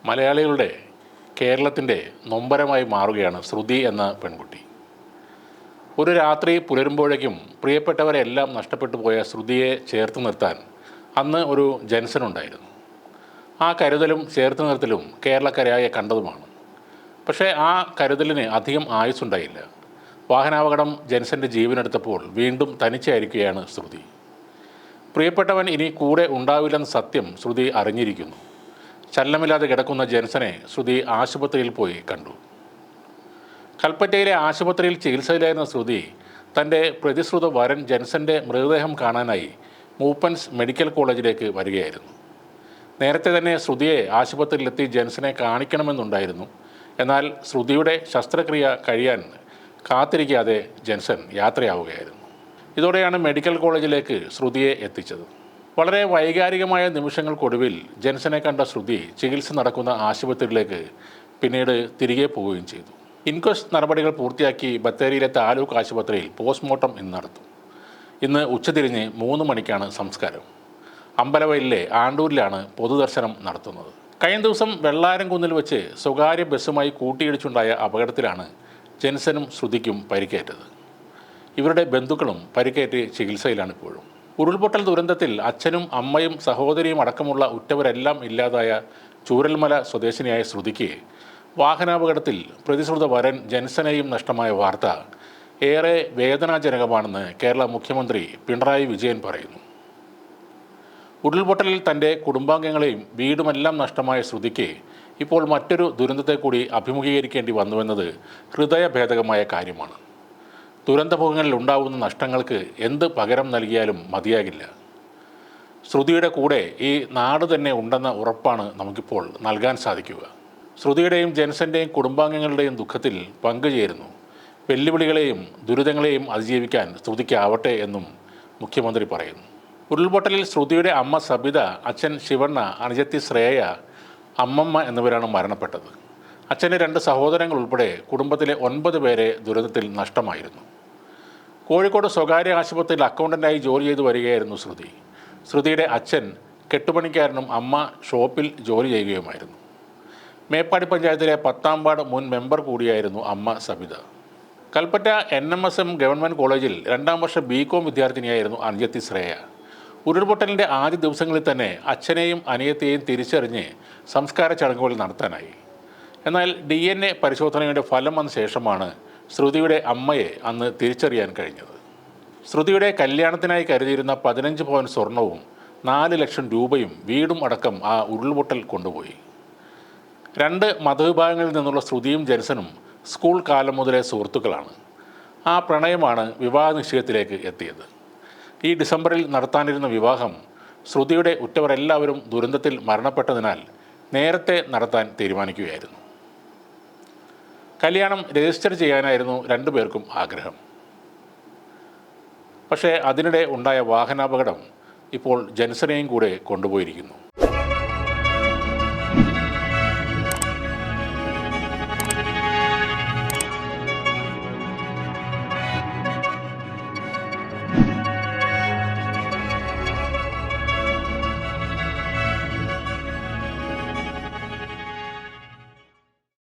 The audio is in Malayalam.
മലയാളികളുടെ കേരളത്തിൻ്റെ നൊമ്പരമായി മാറുകയാണ് ശ്രുതി എന്ന പെൺകുട്ടി. ഒരു രാത്രി പുലരുമ്പോഴേക്കും പ്രിയപ്പെട്ടവരെല്ലാം നഷ്ടപ്പെട്ടു പോയ ശ്രുതിയെ ചേർത്ത് നിർത്താൻ അന്ന് ഒരു ജൻസൺ ഉണ്ടായിരുന്നു. ആ കരുതലും ചേർത്ത് നിർത്തലും കേരളക്കരയായ കണ്ടതുമാണ്. പക്ഷേ ആ കരുതലിന് അധികം ആയുസ്സുണ്ടായില്ല. വാഹനാപകടം ജൻസൻ്റെ ജീവനെടുത്തപ്പോൾ വീണ്ടും തനിച്ചായിരിക്കുകയാണ് ശ്രുതി. പ്രിയപ്പെട്ടവൻ ഇനി കൂടെ ഉണ്ടാവില്ലെന്ന സത്യം ശ്രുതി അറിഞ്ഞിരിക്കുന്നു. ചലനമില്ലാതെ കിടക്കുന്ന ജൻസനെ ശ്രുതി ആശുപത്രിയിൽ പോയി കണ്ടു. കൽപ്പറ്റയിലെ ആശുപത്രിയിൽ ചികിത്സയിലായിരുന്ന ശ്രുതി തൻ്റെ പ്രതിശ്രുത വരൻ ജൻസൻ്റെ മൃതദേഹം കാണാനായി മൂപ്പൻസ് മെഡിക്കൽ കോളേജിലേക്ക് വരികയായിരുന്നു. നേരത്തെ തന്നെ ശ്രുതിയെ ആശുപത്രിയിലെത്തി ജൻസനെ കാണിക്കണമെന്നുണ്ടായിരുന്നു. എന്നാൽ ശ്രുതിയുടെ ശസ്ത്രക്രിയ കഴിയാൻ കാത്തിരിക്കാതെ ജൻസൺ യാത്രയാവുകയായിരുന്നു. ഇതോടെയാണ് മെഡിക്കൽ കോളേജിലേക്ക് ശ്രുതിയെ എത്തിച്ചത്. വളരെ വൈകാരികമായ നിമിഷങ്ങൾക്കൊടുവിൽ ജൻസനെ കണ്ട ശ്രുതി ചികിത്സ നടക്കുന്ന ആശുപത്രിയിലേക്ക് പിന്നീട് തിരികെ പോവുകയും ചെയ്തു. ഇൻക്വസ്റ്റ് നടപടികൾ പൂർത്തിയാക്കി ബത്തേരിയിലെ താലൂക്ക് ആശുപത്രിയിൽ പോസ്റ്റ്മോർട്ടം ഇന്ന് നടത്തും. ഇന്ന് ഉച്ചതിരിഞ്ഞ് 3 മണിക്കാണ് സംസ്കാരം. അമ്പലവയലിലെ ആണ്ടൂരിലാണ് പൊതുദർശനം നടത്തുന്നത്. കഴിഞ്ഞ ദിവസം വെള്ളാരംകുന്നിൽ വെച്ച് സ്വകാര്യ ബസ്സുമായി കൂട്ടിയിടിച്ചുണ്ടായ അപകടത്തിലാണ് ജൻസനും ശ്രുതിക്കും പരിക്കേറ്റത്. ഇവരുടെ ബന്ധുക്കളും പരിക്കേറ്റ് ചികിത്സയിലാണ് ഇപ്പോഴും. ഉരുൾപൊട്ടൽ ദുരന്തത്തിൽ അച്ഛനും അമ്മയും സഹോദരിയും അടക്കമുള്ള ഉറ്റവരെല്ലാം ഇല്ലാതായ ചൂരൽമല സ്വദേശിനിയായ ശ്രുതിക്ക് വാഹനാപകടത്തിൽ പ്രതിശ്രുത വരൻ ജൻസനെയും നഷ്ടമായ വാർത്ത ഏറെ വേദനാജനകമാണെന്ന് കേരള മുഖ്യമന്ത്രി പിണറായി വിജയൻ പറയുന്നു. ഉരുൾപൊട്ടലിൽ തൻ്റെ കുടുംബാംഗങ്ങളെയും വീടുമെല്ലാം നഷ്ടമായ ശ്രുതിക്ക് ഇപ്പോൾ മറ്റൊരു ദുരന്തത്തെ കൂടി അഭിമുഖീകരിക്കേണ്ടി വന്നുവെന്നത് ഹൃദയഭേദകമായ കാര്യമാണ്. ദുരന്തമുഖങ്ങളിൽ ഉണ്ടാകുന്ന നഷ്ടങ്ങൾക്ക് എന്ത് പകരം നൽകിയാലും മതിയാകില്ല. ശ്രുതിയുടെ കൂടെ ഈ നാട് തന്നെ ഉണ്ടെന്ന ഉറപ്പാണ് നമുക്കിപ്പോൾ നൽകാൻ സാധിക്കുക. ശ്രുതിയുടെയും ജൻസൻ്റെയും കുടുംബാംഗങ്ങളുടെയും ദുഃഖത്തിൽ പങ്കുചേരുന്നു. വെല്ലുവിളികളെയും ദുരിതങ്ങളെയും അതിജീവിക്കാൻ ശ്രുതിക്കാവട്ടെ എന്നും മുഖ്യമന്ത്രി പറയുന്നു. ഉരുൾപൊട്ടലിൽ ശ്രുതിയുടെ അമ്മ സബിത, അച്ഛൻ ശിവണ്ണ, അനുജത്തി ശ്രേയ, അമ്മമ്മ എന്നിവരാണ് മരണപ്പെട്ടത്. അച്ഛൻ്റെ 2 സഹോദരങ്ങൾ ഉൾപ്പെടെ കുടുംബത്തിലെ 9 പേരെ ദുരന്തത്തിൽ നഷ്ടമായിരുന്നു. കോഴിക്കോട് സ്വകാര്യ ആശുപത്രിയിൽ അക്കൗണ്ടൻ്റായി ജോലി ചെയ്തു വരികയായിരുന്നു ശ്രുതി. ശ്രുതിയുടെ അച്ഛൻ കെട്ടുപണിക്കാരനും അമ്മ ഷോപ്പിൽ ജോലി ചെയ്യുകയുമായിരുന്നു. മേപ്പാടി പഞ്ചായത്തിലെ 10ാം വാർഡ് മുൻ മെമ്പർ കൂടിയായിരുന്നു അമ്മ സബിത. കൽപ്പറ്റ NMSM ഗവൺമെൻറ് കോളേജിൽ 2ാം വർഷ BCom വിദ്യാർത്ഥിനിയായിരുന്നു അനുജത്തി ശ്രേയ. ഉരുൾപൊട്ടലിൻ്റെ ആദ്യ ദിവസങ്ങളിൽ തന്നെ അച്ഛനെയും അനിയത്തെയും തിരിച്ചറിഞ്ഞ് സംസ്കാര ചടങ്ങുകൾ നടത്താനായി. എന്നാൽ DNA പരിശോധനയുടെ ഫലം വന്ന ശേഷമാണ് ശ്രുതിയുടെ അമ്മയെ അന്ന് തിരിച്ചറിയാൻ കഴിഞ്ഞത്. ശ്രുതിയുടെ കല്യാണത്തിനായി കരുതിയിരുന്ന 15 പവൻ സ്വർണവും 4 ലക്ഷം രൂപയും വീടും അടക്കം ആ ഉരുൾപൊട്ടൽ കൊണ്ടുപോയി. 2 മതവിഭാഗങ്ങളിൽ നിന്നുള്ള ശ്രുതിയും ജൻസനും സ്കൂൾ കാലം മുതലേ സുഹൃത്തുക്കളാണ്. ആ പ്രണയമാണ് വിവാഹ നിശ്ചയത്തിലേക്ക് എത്തിയത്. ഈ ഡിസംബറിൽ നടത്താനിരുന്ന വിവാഹം ശ്രുതിയുടെ ഉറ്റവരെല്ലാവരും ദുരന്തത്തിൽ മരണപ്പെട്ടതിനാൽ നേരത്തെ നടത്താൻ തീരുമാനിക്കുകയായിരുന്നു. കല്യാണം രജിസ്റ്റർ ചെയ്യാനായിരുന്നു 2 പേർക്കും ആഗ്രഹം. പക്ഷേ അതിനിടെ ഉണ്ടായ വാഹനാപകടം ഇപ്പോൾ ജൻസനെയും കൂടെ കൊണ്ടുപോയിരിക്കുന്നു.